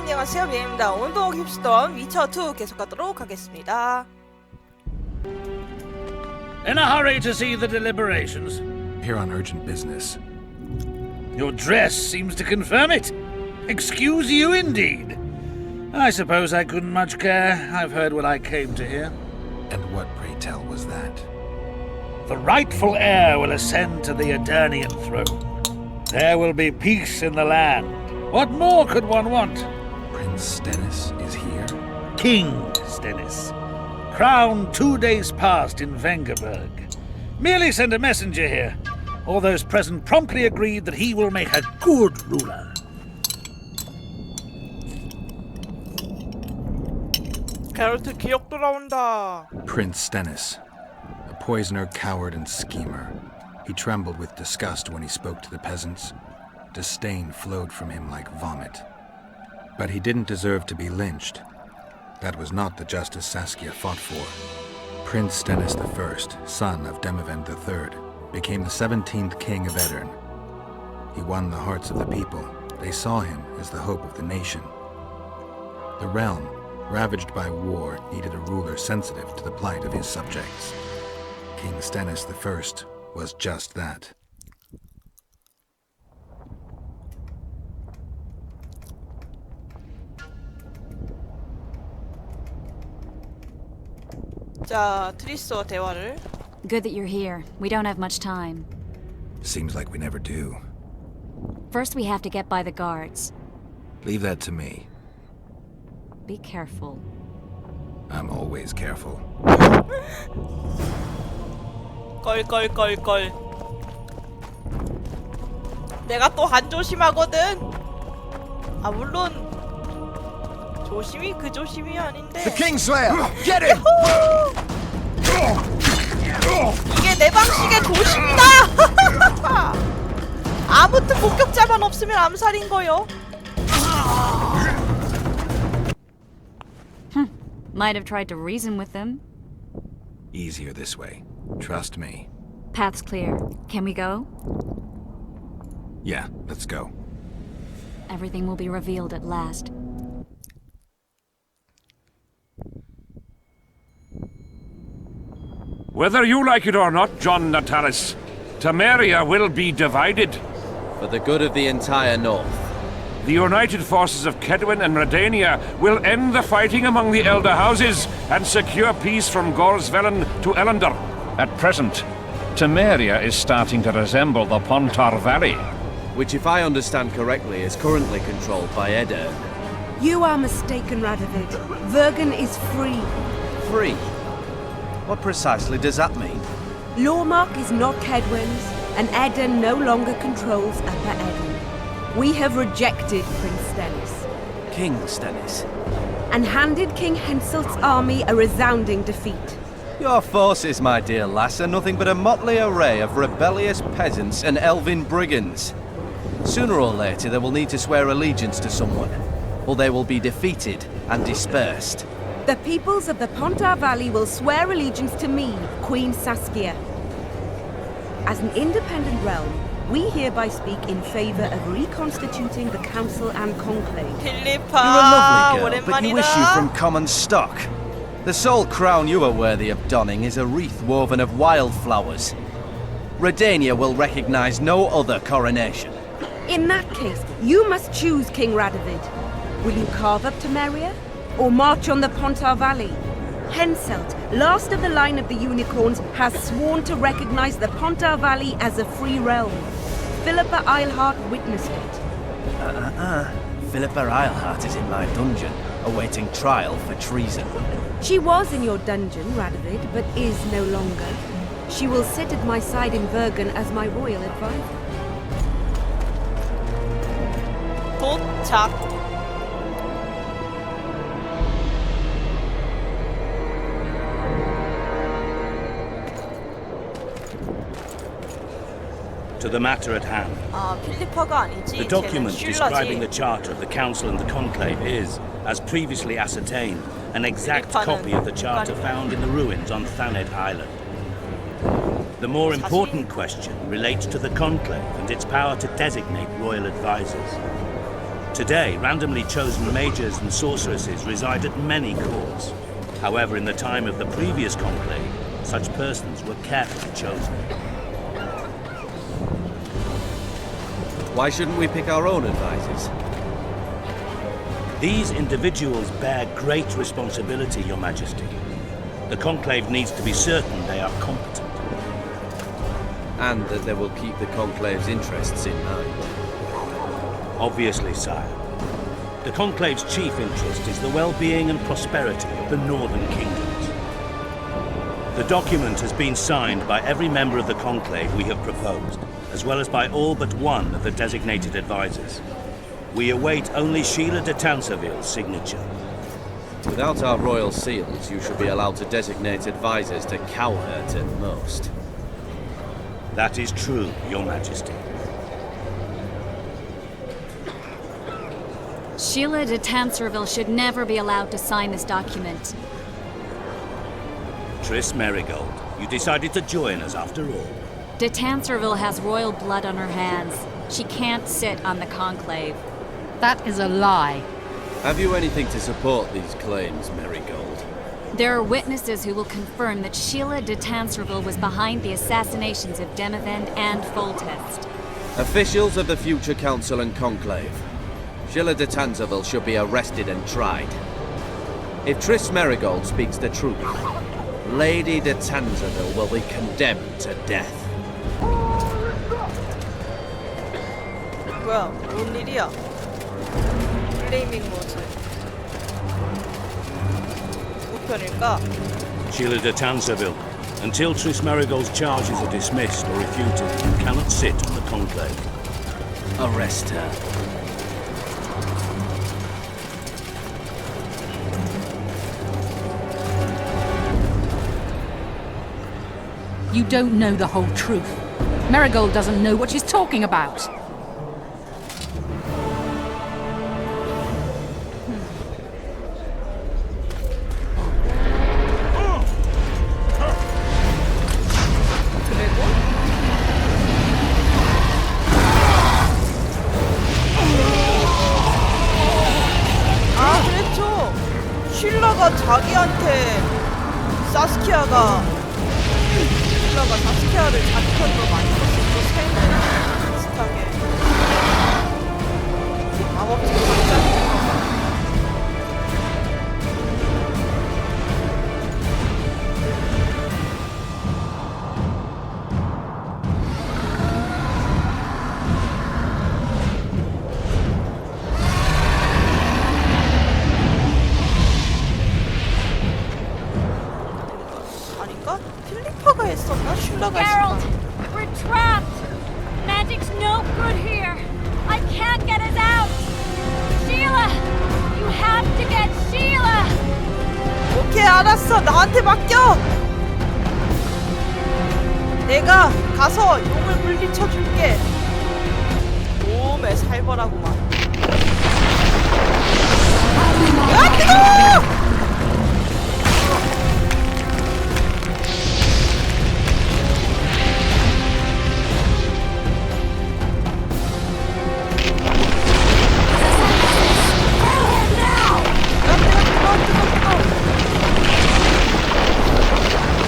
안녕하세요, 미입니다. 오늘도 힙스톤 위쳐2 계속하도록 하겠습니다. In a hurry to see the deliberations. Here on urgent business. Your dress seems to confirm it. Excuse you indeed. I suppose I couldn't much care. I've heard what I came to hear. And what, pray tell, was that? The rightful heir will ascend to the Eternian throne. There will be peace in the land. What more could one want? Prince Stennis is here? King Stennis. Crowned 2 days past in Vengerberg. Merely send a messenger here. All those present promptly agreed that he will make a good ruler. 게롤트 기억 돌아온다. Prince Stennis. A poisoner, coward, and schemer. He trembled with disgust when he spoke to the peasants. Disdain flowed from him like vomit. But he didn't deserve to be lynched. That was not the justice Saskia fought for. Prince Stennis I, son of Demavend III, became the 17th king of Edirn. He won the hearts of the people. They saw him as the hope of the nation. The realm, ravaged by war, needed a ruler sensitive to the plight of his subjects. King Stennis I was just that. 자, 트리스와 대화를. Good that you're here. We don't have much time. Seems like we never do. First, we have to get by the guards. Leave that to me. Be careful. I'm always careful. 껄껄껄껄. 내가 또 안 조심하거든. 아, 물론 조심이 그 조심이 아닌데. The Kingslayer! Get him! 이게 내 방식의 조심이다. 아무튼 목격자만 없으면 암살인 거요. Might have tried to reason with them. Easier this way. Trust me. Path's clear. Can we go? Yeah, let's go. Everything will be revealed at last. Whether you like it or not, John Natalis, Temeria will be divided. For the good of the entire North. The united forces of Kedwin and Redania will end the fighting among the Elder Houses and secure peace from Gorsvelen to Ellender. At present, Temeria is starting to resemble the Pontar Valley. Which, if I understand correctly, is currently controlled by Edirn. You are mistaken, Radovid. Vergen is free. Free? What precisely does that mean? Lawmark is not Kedwin's, and Edirn no longer controls Upper Edirn. We have rejected Prince Stennis. King Stennis? And handed King Henselt's army a resounding defeat. Your forces, my dear lass, are nothing but a motley array of rebellious peasants and elven brigands. Sooner or later they will need to swear allegiance to someone, or they will be defeated and dispersed. The peoples of the Pontar Valley will swear allegiance to me, Queen Saskia. As an independent realm, we hereby speak in favor of reconstituting the council and conclave. 필리파, You're a lovely girl, but you issue 오랜만이다. from common stock. The sole crown you are worthy of donning is a wreath woven of wildflowers. Redania will recognize no other coronation. In that case, you must choose, King Radovid. Will you carve up Temeria, or march on the Pontar Valley? Henselt, last of the line of the unicorns, has sworn to recognize the Pontar Valley as a free realm. Philippa Eilhart witnessed it. Philippa Eilhart is in my dungeon, awaiting trial for treason. She was in your dungeon, Radovid, but is no longer. She will sit at my side in Vergen as my royal advisor. 도착. To the matter at hand. 아, 필리파가 아니지. The 쟤는 document describing the 슐라지. charter of the Council and the Conclave is, as previously ascertained, an exact 필리파는 copy of the charter 국가니까. found in the ruins on Thanet Island. The more important question relates to the Conclave and its power to designate royal advisors. Today, randomly chosen mages and sorceresses reside at many courts. However, in the time of the previous conclave, such persons were carefully chosen. Why shouldn't we pick our own advisors? These individuals bear great responsibility, Your Majesty. The conclave needs to be certain they are competent. And that they will keep the conclave's interests in mind. Obviously, sire. The conclave's chief interest is the well-being and prosperity of the northern kingdoms. The document has been signed by every member of the conclave we have proposed, as well as by all but one of the designated advisors. We await only Sheila de Tanserville's signature. Without our royal seals, you should be allowed to designate advisors to cowherd at most. That is true, Your Majesty. Sheila de Tanserville should never be allowed to sign this document. Triss Merigold, you decided to join us after all. De Tanserville has royal blood on her hands. She can't sit on the conclave. That is a lie. Have you anything to support these claims, Merigold? There are witnesses who will confirm that Sheila de Tanserville was behind the assassinations of Demavend and Foltest. Officials of the future council and conclave. Sheila de Tanserville should be arrested and tried. If Triss Merigold speaks the truth, Lady de Tanserville will be condemned to death. 뭐야, 뭔 일이야? 플레이밍 모드. 누구 편일까? Sheila de Tanserville, until Triss Merigold's charges are dismissed or refuted, you cannot sit on the conclave. Arrest her. You don't know the whole truth. Merigold doesn't know what she's talking about. 아, 그랬죠. 쉴라가 자기한테 사스키아가 사스키아를 자기 편으로 만들었었죠. 샘이랑 비슷하게. 마법책 장자니까. 아닌가? 필리파가 했었나? 슐라가 Geralt, 했었나? we're trapped. Magic's no good here. I can't get us out. Sheila, you have to get Sheila. 오케이, 알았어. 나한테 맡겨. 내가 가서 용을 물리쳐줄게. 몸에 살벌하구만. 야, 뜨거워!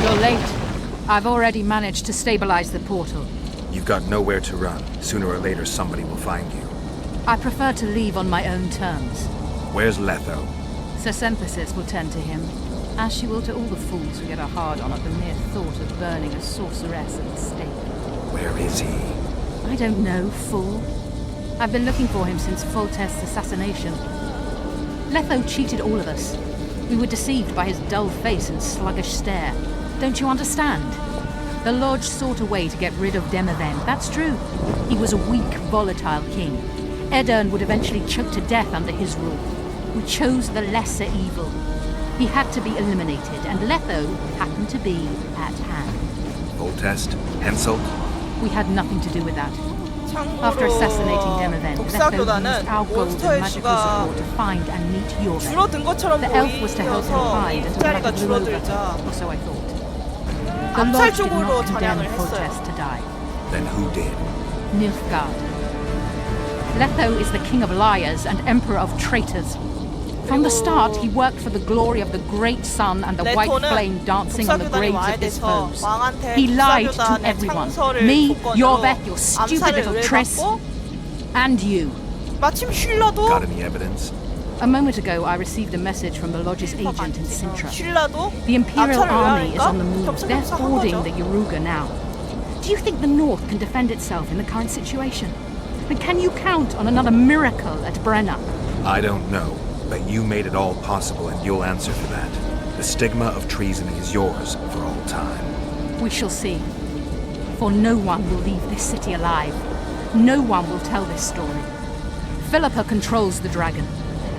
You're late. I've already managed to stabilize the portal. You've got nowhere to run. Sooner or later, somebody will find you. I prefer to leave on my own terms. Where's Letho? Sir Synthesis will tend to him, as she will to all the fools who get a hard-on at the mere thought of burning a sorceress at the stake. Where is he? I don't know, fool. I've been looking for him since Foltest's assassination. Letho cheated all of us. We were deceived by his dull face and sluggish stare. Don't you understand? The Lodge sought a way to get rid of Demavend, that's true. He was a weak, volatile king. Edirn would eventually choke to death under his rule. We chose the lesser evil. He had to be eliminated, and Letho happened to be at hand. Foltest? Henselt? We had nothing to do with that. After assassinating Demavend, Letho used our gold and magical support to find and meet Iobex. 줄어든 것처럼 The elf was to help him 보이면서 hide until the 일자리가 battle blew over, 줄어들자 or so I thought. The Lodge did 암살적으로 not condemn 전향을 했어요. Foltest to die. Then who did? Nilfgaard. Letho is the king of liars and emperor of traitors. From the start, he worked for the glory of the great sun and the white flame dancing on the graves of his foes. He lied to everyone. Me, Iorveth, your stupid little Triss, and you. Got 마침 any evidence? A moment ago, I received a message from the Lodge's agent in Sintra. 쉴라도 The Imperial 남차를 army is 의뢰하니까 on the move. They're 겸사겸사 한 boarding 거죠. the Yaruga now. Do you think the North can defend itself in the current situation? And can you count on another miracle at Brenna? I don't know, but you made it all possible and you'll answer for that. The stigma of treason is yours for all time. We shall see. For no one will leave this city alive. No one will tell this story. Philippa controls the dragon.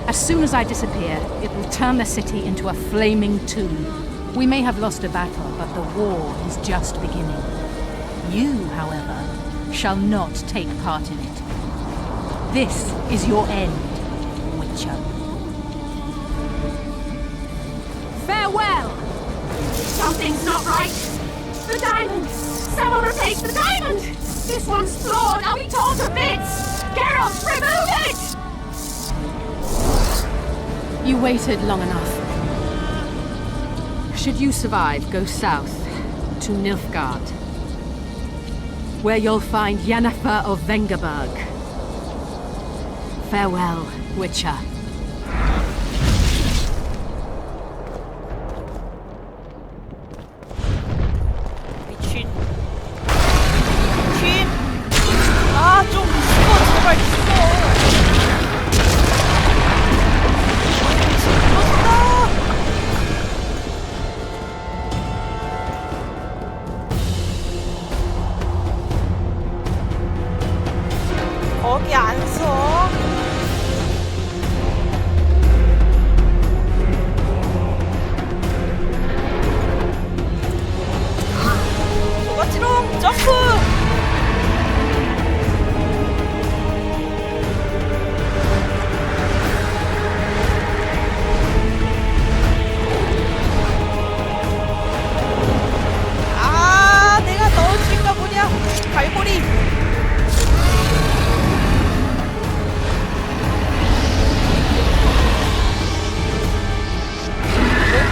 As soon as I disappear, it will turn the city into a flaming tomb. We may have lost a battle, but the war is just beginning. You, however, shall not take part in it. This is your end, Witcher. Farewell! Something's not right! The diamond! Someone replace the diamond! This one's flawed! I'll be torn to bits! Geralt, remove it! You waited long enough. Should you survive, go south to Nilfgaard, where you'll find Yennefer of Vengerberg. Farewell, Witcher. 미친. 미친. 아, 좀 죽어, 제발 죽어. 죽었다. 거기 안 서. 소가치롱 점프. 아, 내가 넣어줄까 보냐. 갈고리.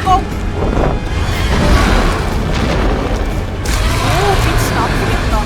꼭. 오, 빛이 나쁘겠다.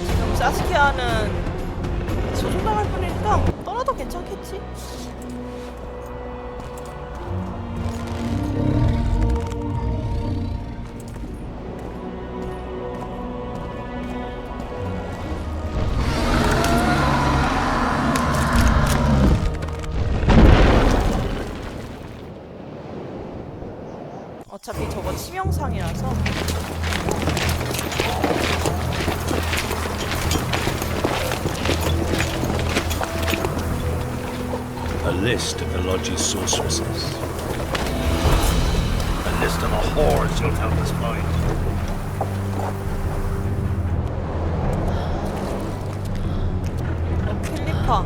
지금 사스케아는 소송당할 뻔하니까 떠나도 괜찮겠지? 어차피 저거 치명상이라서. A list of the Lodge's sorceresses. A list of the whores you'll help us find. 필리파.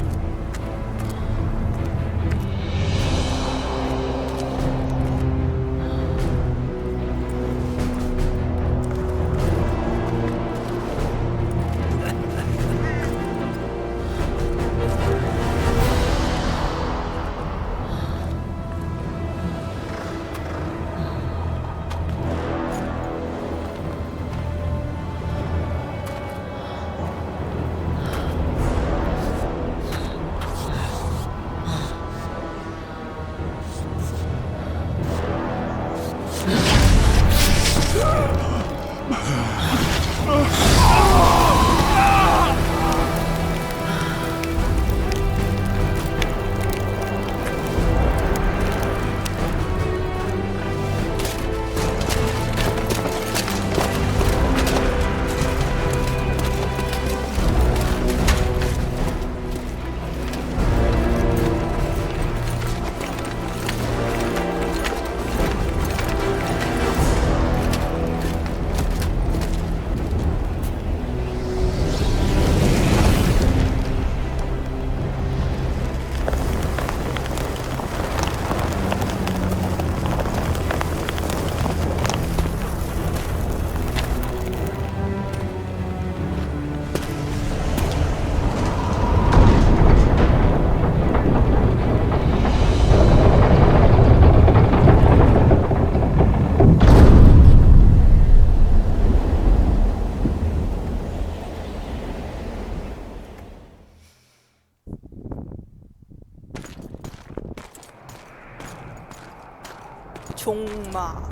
종마.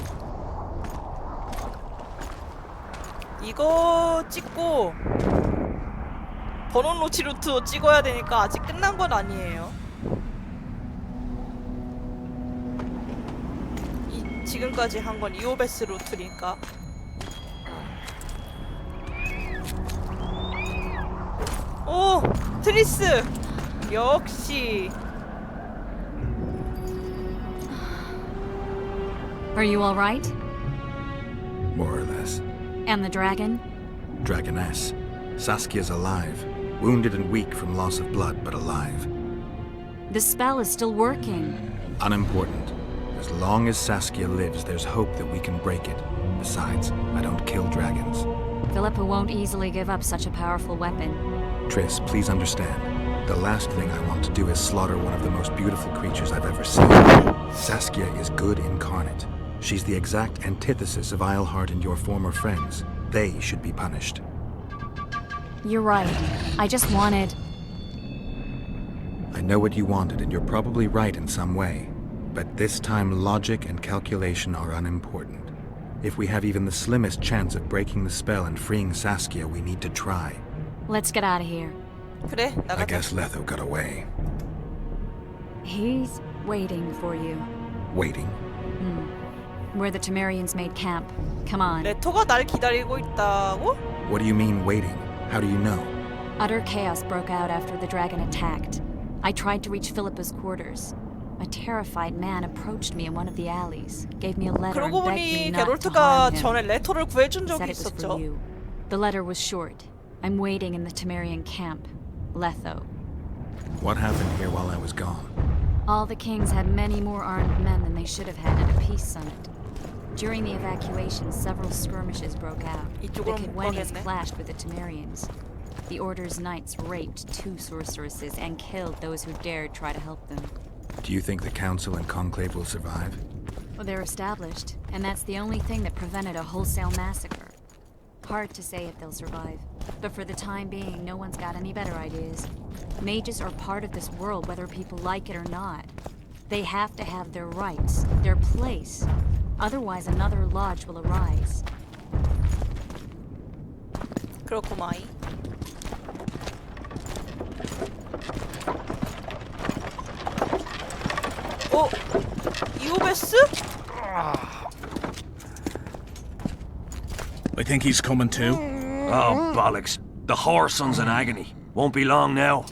이거 찍고 번원 로치 루트 찍어야 되니까 아직 끝난 건 아니에요. 지금까지 한 건 이오베스 루트니까. 오! 트리스! 역시. Are you all right? More or less. And the dragon? Dragoness. Saskia's alive. Wounded and weak from loss of blood, but alive. The spell is still working. Unimportant. As long as Saskia lives, there's hope that we can break it. Besides, I don't kill dragons. Philippa won't easily give up such a powerful weapon. Triss, please understand. The last thing I want to do is slaughter one of the most beautiful creatures I've ever seen. Saskia is good incarnate. She's the exact antithesis of Eilhart and your former friends. They should be punished. You're right. I just wanted... I know what you wanted, and you're probably right in some way. But this time, logic and calculation are unimportant. If we have even the slimmest chance of breaking the spell and freeing Saskia, we need to try. Let's get out of here. 그래, I 나가자. guess Letho got away. He's waiting for you. Waiting? Where the Temerians made camp. Come on. 레토가 날 기다리고 있다고? What do you mean, waiting? How do you know? Utter chaos broke out after the dragon attacked. I tried to reach Philippa's quarters. A terrified man approached me in one of the alleys, gave me a letter and 그러고 begged me 보니 not to 게롤트가 harm him. 전에 레토를 구해준 Said 적이 it was for 있었죠. you. The letter was short. I'm waiting in the Temerian camp. Letho. What happened here while I was gone? All the kings had many more armed men than they should have had at a peace summit. During the evacuation, several skirmishes broke out. The 이쪽으로 못 Kidwenians 가겠네. clashed with the Temerians. The Order's knights raped 2 sorceresses and killed those who dared try to help them. Do you think the Council and Conclave will survive? Well, they're established, and that's the only thing that prevented a wholesale massacre. Hard to say if they'll survive, but for the time being, no one's got any better ideas. Mages are part of this world, whether people like it or not. They have to have their rights, their place. Otherwise, another lodge will arise. 그렇구마이. 어? 이오베스? I think he's coming too. Oh, bollocks. The whoreson's in agony. Won't be long now.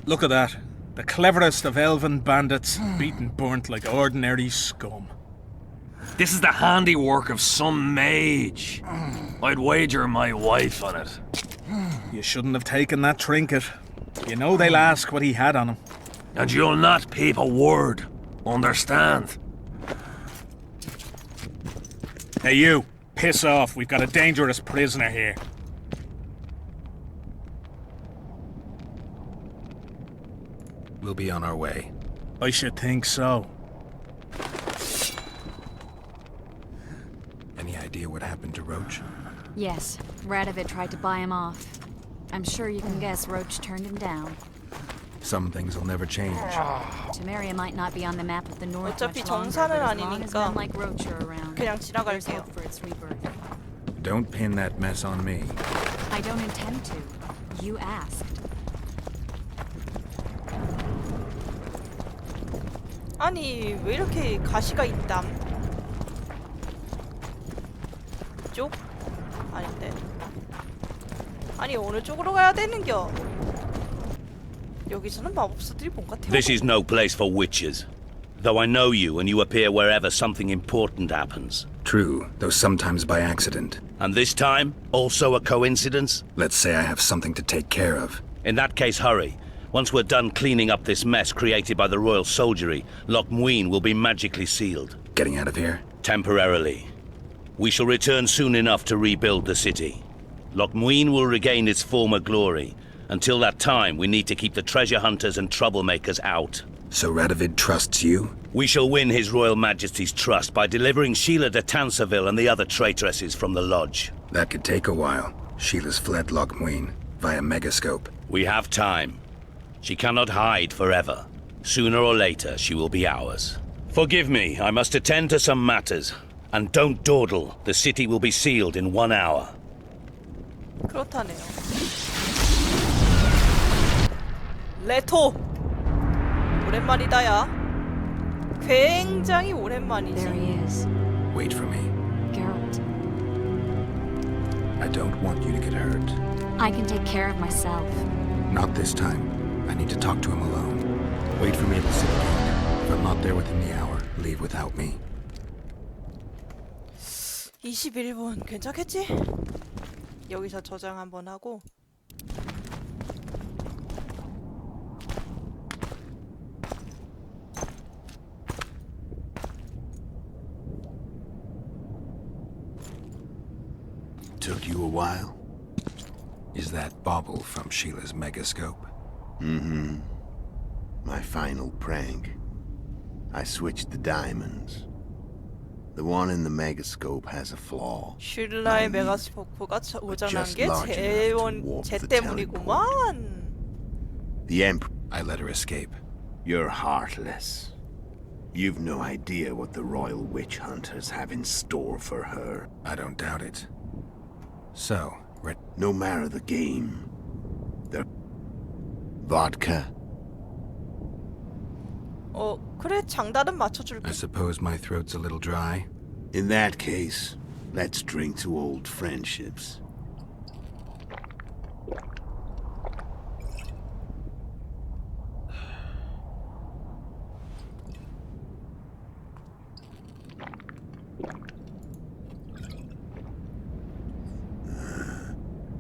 Look at that. The cleverest of elven bandits, beaten burnt like ordinary scum. This is the handiwork of some mage. I'd wager my wife on it. You shouldn't have taken that trinket. You know they'll ask what he had on him. And you'll not peep a word. Understand? Hey you, piss off. We've got a dangerous prisoner here. We'll be on our way. I should think so. Any idea what happened to Roach? Yes, Radovid tried to buy him off. I'm sure you can guess Roach turned him down. Some things will never change. Temeria might not be on the map of the North 어차피 much longer, 정사는 but as long as 아니니까 men like Roach are around, 그냥 there's 지나갈게요. hope for its rebirth. Don't pin that mess on me. I don't intend to. You asked. 아니 왜 이렇게 가시가 있담? 이쪽? 아닌데. 아니 어느 쪽으로 가야 되는겨? 여기서는 마법사들이 뭔가 태워. This is no place for witches. Though I know you and you appear wherever something important happens. True, though sometimes by accident. And this time, also a coincidence? Let's say I have something to take care of. In that case, hurry. Once we're done cleaning up this mess created by the royal soldiery, Loch Muin will be magically sealed. Getting out of here? Temporarily. We shall return soon enough to rebuild the city. Loch Muin will regain its former glory. Until that time, we need to keep the treasure hunters and troublemakers out. So Radovid trusts you? We shall win His Royal Majesty's trust by delivering Sheila de Tanserville and the other traitresses from the lodge. That could take a while. Sheila's fled Loch Muin via Megascope. We have time. She cannot hide forever. Sooner or later, she will be ours. Forgive me, I must attend to some matters. And don't dawdle. The city will be sealed in 1 hour. 그렇다네요. 레토! 오랜만이다야. 굉장히 오랜만이지. There he is. Wait for me. Geralt. I don't want you to get hurt. I can take care of myself. Not this time. I need to talk to him alone. Wait for me at the city gate. If I'm not there within the hour, leave without me. 21분 괜찮겠지? 여기서 저장 한번 하고. Took you a while? Is that bauble from Sheila's megascope? Mm-hmm. My final prank. I switched the diamonds. The one in the megascope has a flaw. 슐라의 메가스코프가 고장난 게 쟤 때문이구만. The Emperor. I let her escape. You're heartless. You've no idea what the royal witch hunters have in store for her. I don't doubt it. So, no matter the game, the vodka. 그래 장단은 맞춰줄게. I suppose my throat's a little dry. In that case, let's drink to old friendships.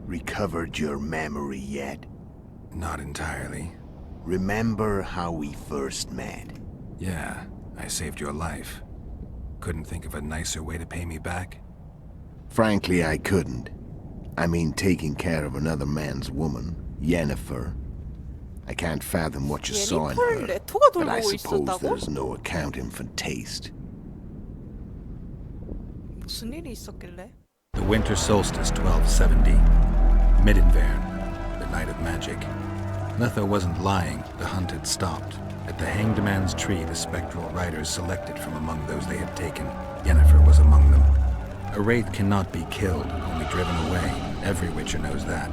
Recovered your memory yet? Not entirely. Remember how we first met? Yeah, I saved your life. Couldn't think of a nicer way to pay me back? Frankly, I couldn't. I mean, taking care of another man's woman, Yennefer. I can't fathom what you saw in her, but I suppose there's no accounting for taste. 무슨 일이 있었길래? The winter solstice 1270. Midinvern, the night of magic. Letho wasn't lying, the hunt had stopped. At the Hanged Man's Tree, the spectral riders selected from among those they had taken. Yennefer was among them. A wraith cannot be killed, only driven away. Every witcher knows that.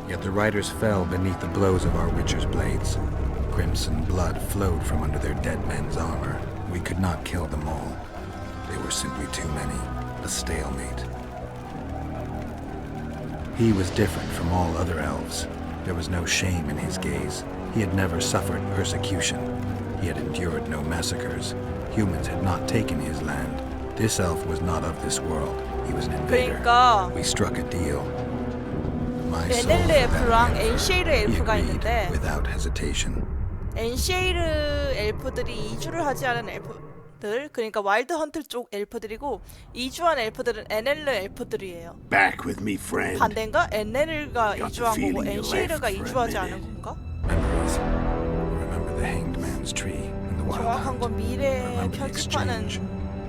Yet the riders fell beneath the blows of our witcher's blades. Crimson blood flowed from under their dead men's armor. We could not kill them all. They were simply too many. A stalemate. He was different from all other elves. There was no shame in his gaze. He had never suffered persecution. He had endured no massacres. Humans had not taken his land. This elf was not of this world. He was an invader. We struck a deal. My soul 엘프랑 엔쉐이르 엘프가 agreed 있는데 without hesitation. 엔쉐이르 엘프들이 이주를 하지 않은 엘프들, 그러니까 와일드 헌트 쪽 엘프들이고 이주한 엘프들은 에넬르 엘프들이에요. Back with me, friend. 반대인가? 에넬르가 이주한 거고 엔쉐이르가 이주하지 않은 건가? Memories. Remember the Hanged Man's Tree and the Wild 정확한 Hunt. 건 미래에 Remember the 편집하는 exchange.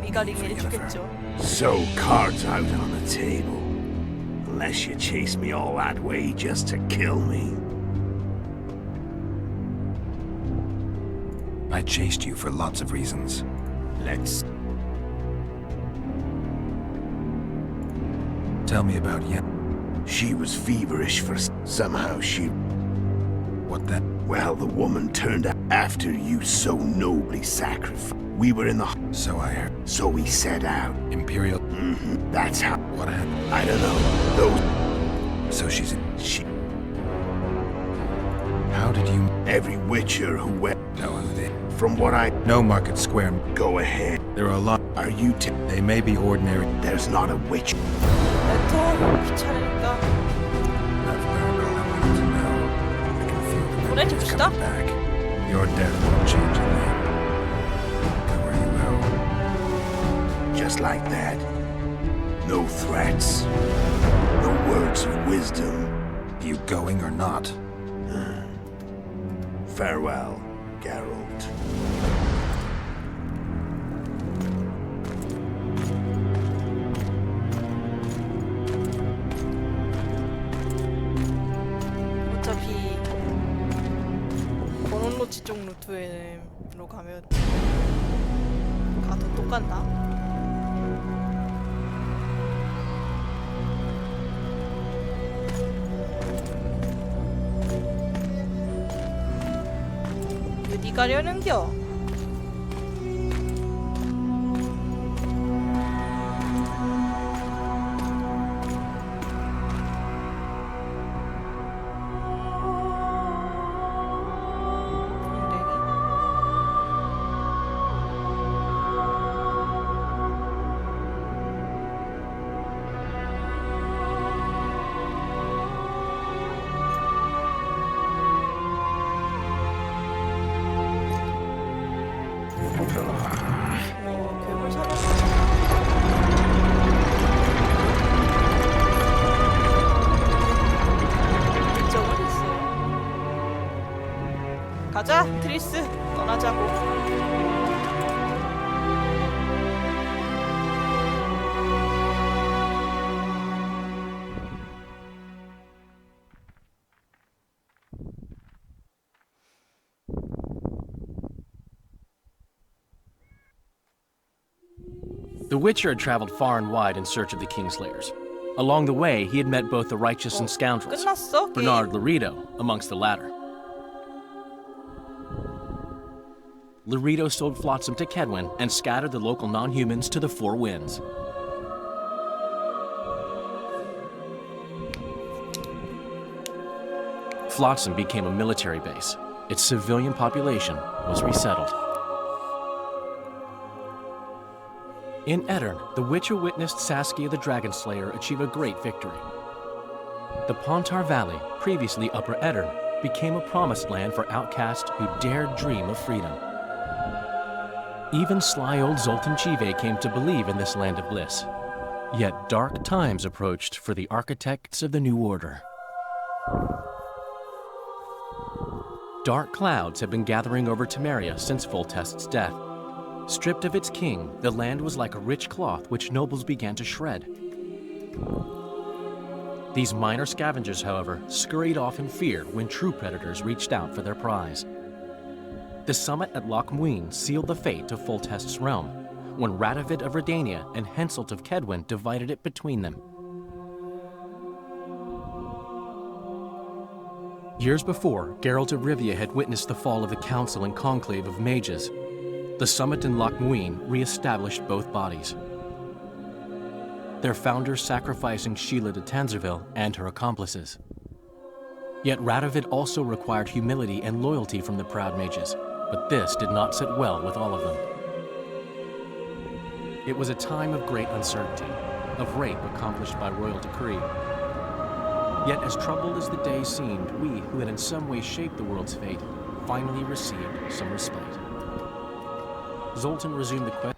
미가림이 해주겠죠. So cards out on the table. Unless you chase me all that way just to kill me. I chased you for lots of reasons. Let's... Tell me about Yen. She was feverish for... Somehow she... What that? Well, the woman turned out after you so nobly sacrificed. We were in the... So I heard. So we set out. Imperial? Mm-hmm. That's how... What happened? I don't know. Those... So she's in... She... How did you... Every witcher who went... know who they... From what I... No Market Square. Go ahead. There are a lot... Are you... They may be ordinary... There's not a witch... 레토 귀찮으니까 I've learned all I wanted to know. I can feel the memories 보내줍시다. coming back. Your death won't change a thing. Go where you will. Just like that. No threats. No words of wisdom. You going or not? Farewell, Geralt. 어차피 번원로치 쪽 루트로 가면 아, 더 똑같나? 어디 가려는겨? 괴물 살았어. 잊어버렸어요. 가자, 트리스. 떠나자고. The Witcher had traveled far and wide in search of the Kingslayers. Along the way, he had met both the righteous and scoundrels, 끝났어, 게임. Bernard Laredo amongst the latter. Laredo sold Flotsam to Kedwin and scattered the local non-humans to the four winds. Flotsam became a military base. Its civilian population was resettled. In Edirn, the Witcher witnessed Saskia the Dragon Slayer achieve a great victory. The Pontar Valley, previously Upper Edirn, became a promised land for outcasts who dared dream of freedom. Even sly old Zoltan Chive came to believe in this land of bliss. Yet dark times approached for the architects of the New Order. Dark clouds had been gathering over Temeria since Foltest's death. Stripped of its king, the land was like a rich cloth which nobles began to shred. These minor scavengers, however, scurried off in fear when true predators reached out for their prize. The summit at Loch Muin sealed the fate of Foltest's realm, when Radovid of Redania and Henselt of Kedwin divided it between them. Years before, Geralt of Rivia had witnessed the fall of the Council and Conclave of Mages. The summit in Loch Muin re-established both bodies, their founders sacrificing Sheila de Tanzerville and her accomplices. Yet Radovid also required humility and loyalty from the proud mages, but this did not sit well with all of them. It was a time of great uncertainty, of rape accomplished by royal decree. Yet as troubled as the days seemed, we, who had in some way shaped the world's fate, finally received some respite. Zoltan resumed the quest.